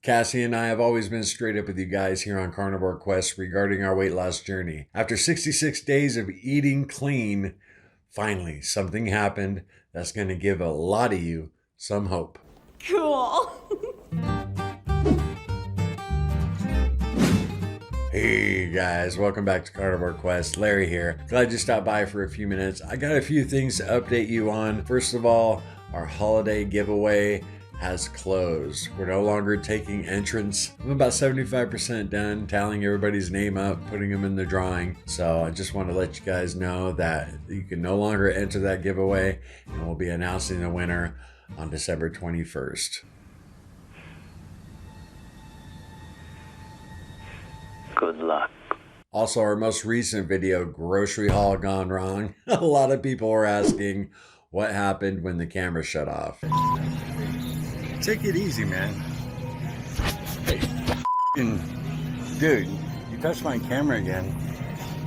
Cassie and I have always been straight up with you guys here on Carnivore Quest regarding our weight loss journey. After 66 days of eating clean, finally something happened that's going to give a lot of you some hope. Cool. Hey guys, welcome back to Carnivore Quest. Larry here. Glad you stopped by for a few minutes. I got a few things to update you on. First of all, our holiday giveaway has closed. We're no longer taking entrants. I'm about 75% done tallying everybody's name up, putting them in the drawing. So I just want to let you guys know that you can no longer enter that giveaway, and we'll be announcing the winner on December 21st. Good luck. Also, our most recent video, Grocery Haul Gone Wrong. A lot of people were asking what happened when the camera shut off. Take it easy, man. Hey, dude, you touched my camera again,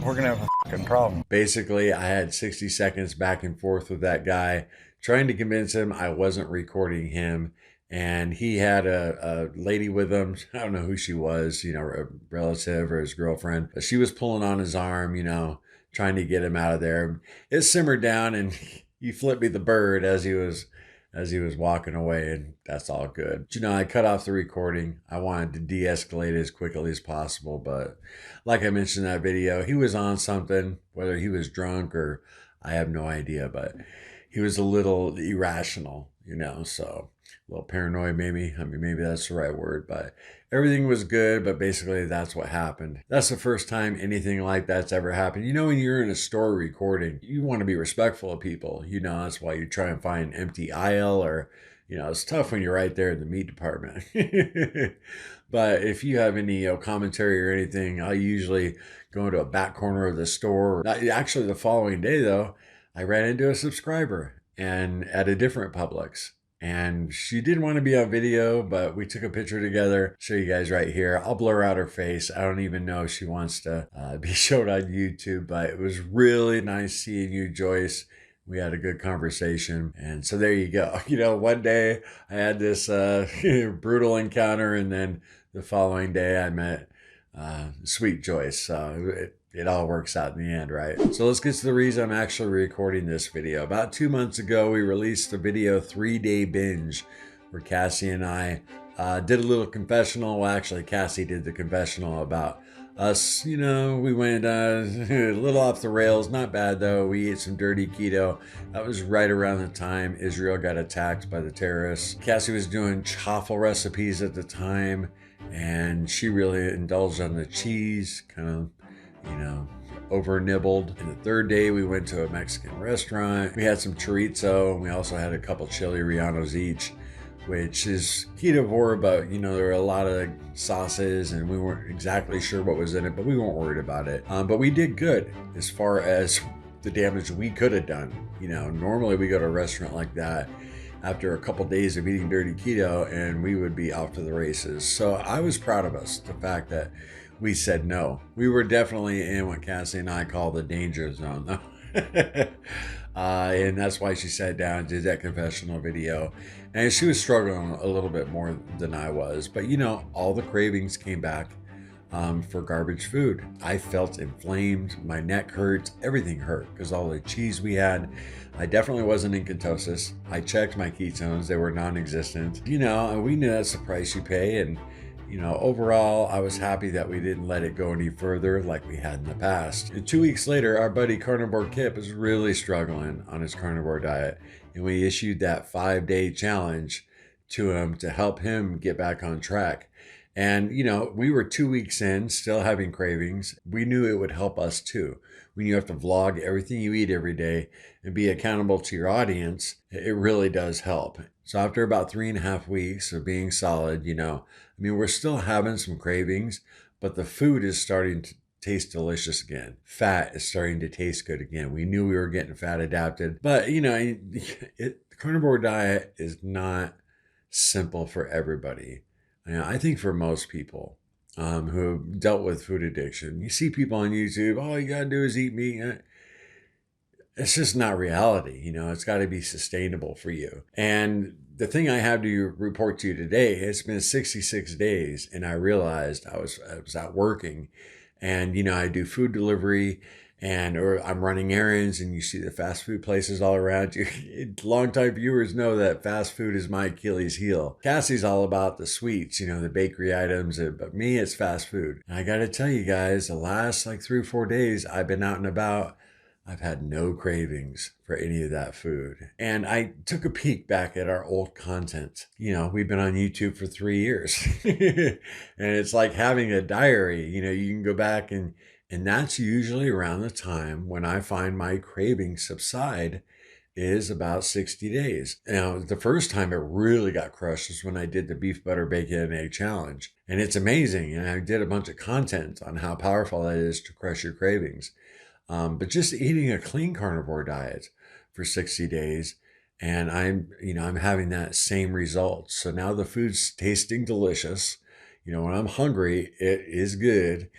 we're gonna have a fucking problem. Basically, I had 60 seconds back and forth with that guy, trying to convince him I wasn't recording him. And he had a lady with him. I don't know who she was, you know, a relative or his girlfriend. But she was pulling on his arm, you know, trying to get him out of there. It simmered down, and he flipped me the bird as he was walking away, and that's all good. But, you know, I cut off the recording. I wanted to de-escalate as quickly as possible, but like I mentioned in that video, he was on something, whether he was drunk or I have no idea, but he was a little irrational, you know, so a little paranoid maybe. I mean, maybe that's the right word, but everything was good, but basically that's what happened. That's the first time anything like that's ever happened. You know, when you're in a store recording, you want to be respectful of people. You know, that's why you try and find an empty aisle, or, you know, it's tough when you're right there in the meat department. But if you have any, you know, commentary or anything, I usually go into a back corner of the store. Actually, the following day though, I ran into a subscriber and at a different Publix. And she didn't want to be on video, but we took a picture together. Show you guys right here. I'll blur out her face. I don't even know if she wants to be showed on YouTube, but it was really nice seeing you, Joyce. We had a good conversation. And so there you go. You know, one day I had this brutal encounter, and then the following day I met sweet Joyce. It all works out in the end, right? So let's get to the reason I'm actually recording this video. About 2 months ago, we released a video 3-day binge where Cassie and I did a little confessional. Well, actually, Cassie did the confessional about us. You know, we went a little off the rails. Not bad, though. We ate some dirty keto. That was right around the time Israel got attacked by the terrorists. Cassie was doing chaffle recipes at the time, and she really indulged on the cheese, kind of, you know, over nibbled. And the third day we went to a Mexican restaurant. We had some chorizo, and we also had a couple chili rellenos each, which is ketovore, but you know, there were a lot of sauces and we weren't exactly sure what was in it, but we weren't worried about it. But we did good as far as the damage we could have done. You know, normally we go to a restaurant like that after a couple days of eating dirty keto and we would be off to the races. So I was proud of us, the fact that we said no. We were definitely in what Cassie and I call the danger zone, though. And that's why she sat down and did that confessional video. And she was struggling a little bit more than I was. But, you know, all the cravings came back for garbage food. I felt inflamed. My neck hurt. Everything hurt because all the cheese we had. I definitely wasn't in ketosis. I checked my ketones. They were non-existent. You know, we knew that's the price you pay. And you know, overall, I was happy that we didn't let it go any further like we had in the past. And 2 weeks later, our buddy Carnivore Kip is really struggling on his carnivore diet. And we issued that 5-day challenge to him to help him get back on track. And, you know, we were 2 weeks in, still having cravings. We knew it would help us too. When you have to vlog everything you eat every day and be accountable to your audience, it really does help. So after about 3.5 weeks of being solid, you know, I mean, we're still having some cravings, but the food is starting to taste delicious again. Fat is starting to taste good again. We knew we were getting fat adapted, but you know, the carnivore diet is not simple for everybody. You know, I think for most people who have dealt with food addiction, you see people on YouTube, all you gotta do is eat meat. it's just not reality. It's got to be sustainable for you. And the thing I have to report to you today, it's been 66 days, and I realized I was out working, and I do food delivery, or I'm running errands, and you see the fast food places all around you. Longtime viewers know that fast food is my Achilles heel. Cassie's all about the sweets, the bakery items, but me, it's fast food. And I got to tell you guys, the last like 3 or 4 days I've been out and about, I've had no cravings for any of that food. And I took a peek back at our old content. We've been on YouTube for 3 years. And it's like having a diary. You can go back and that's usually around the time when I find my cravings subside, is about 60 days. Now, the first time it really got crushed was when I did the beef, butter, bacon, and egg challenge. And it's amazing. And I did a bunch of content on how powerful that is to crush your cravings. But just eating a clean carnivore diet for 60 days, and I'm having that same result. So now the food's tasting delicious. When I'm hungry, it is good,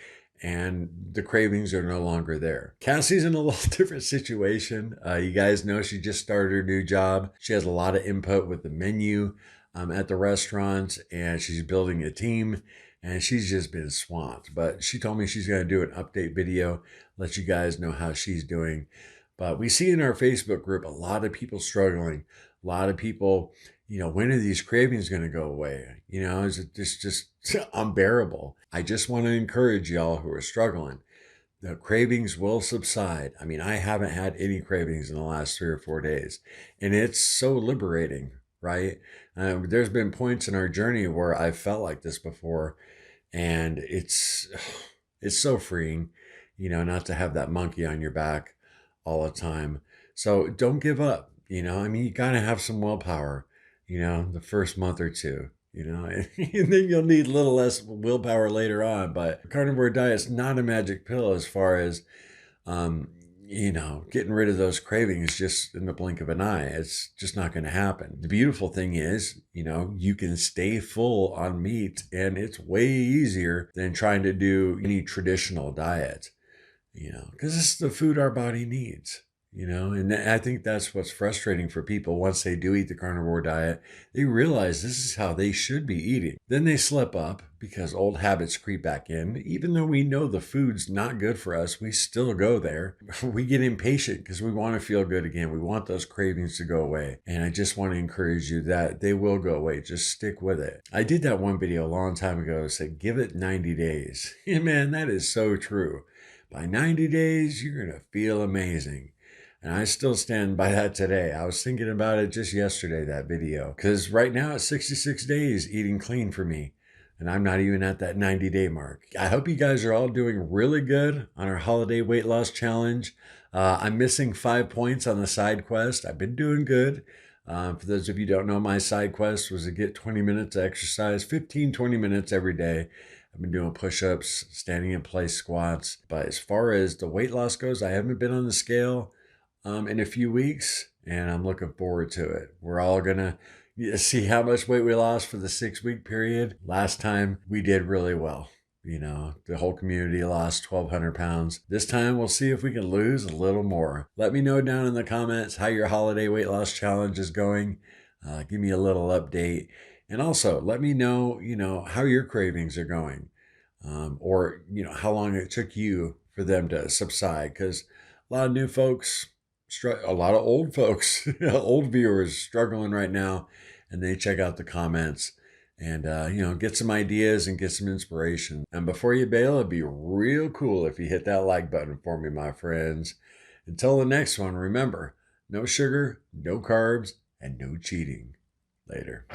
and the cravings are no longer there. Cassie's in a little different situation. You guys know she just started her new job. She has a lot of input with the menu at the restaurant, and she's building a team. And she's just been swamped. But she told me she's going to do an update video, let you guys know how she's doing. But we see in our Facebook group a lot of people struggling. A lot of people, when are these cravings going to go away? Is it just unbearable? I just want to encourage y'all who are struggling. The cravings will subside. I mean, I haven't had any cravings in the last 3 or 4 days. And it's so liberating, right? There's been points in our journey where I felt like this before. And it's so freeing, not to have that monkey on your back all the time. So don't give up, you got to have some willpower, the first month or two, and then you'll need a little less willpower later on. But carnivore diet's not a magic pill as far as, getting rid of those cravings just in the blink of an eye. It's just not going to happen. The beautiful thing is, you can stay full on meat, and it's way easier than trying to do any traditional diet, because it's the food our body needs. And I think that's what's frustrating for people. Once they do eat the carnivore diet, they realize this is how they should be eating. Then they slip up because old habits creep back in. Even though we know the food's not good for us, we still go there. We get impatient because we want to feel good again. We want those cravings to go away. And I just want to encourage you that they will go away. Just stick with it. I did that one video a long time ago. Said, give it 90 days. And man, that is so true. By 90 days, you're going to feel amazing. And I still stand by that today. I was thinking about it just yesterday, that video. Because right now it's 66 days eating clean for me. And I'm not even at that 90-day mark. I hope you guys are all doing really good on our holiday weight loss challenge. I'm missing 5 points on the side quest. I've been doing good. For those of you who don't know, my side quest was to get 20 minutes of exercise, 15, 20 minutes every day. I've been doing push-ups, standing in place squats. But as far as the weight loss goes, I haven't been on the scale in a few weeks, and I'm looking forward to it. We're all gonna see how much weight we lost for the 6-week period. Last time we did really well. The whole community lost 1,200 pounds. This time we'll see if we can lose a little more. Let me know down in the comments how your holiday weight loss challenge is going. Give me a little update. And also let me know, how your cravings are going. Or, how long it took you for them to subside. Because a lot of new folks, a lot of old folks, old viewers struggling right now, and they check out the comments and, get some ideas and get some inspiration. And before you bail, it'd be real cool if you hit that like button for me, my friends. Until the next one, remember, no sugar, no carbs, and no cheating. Later.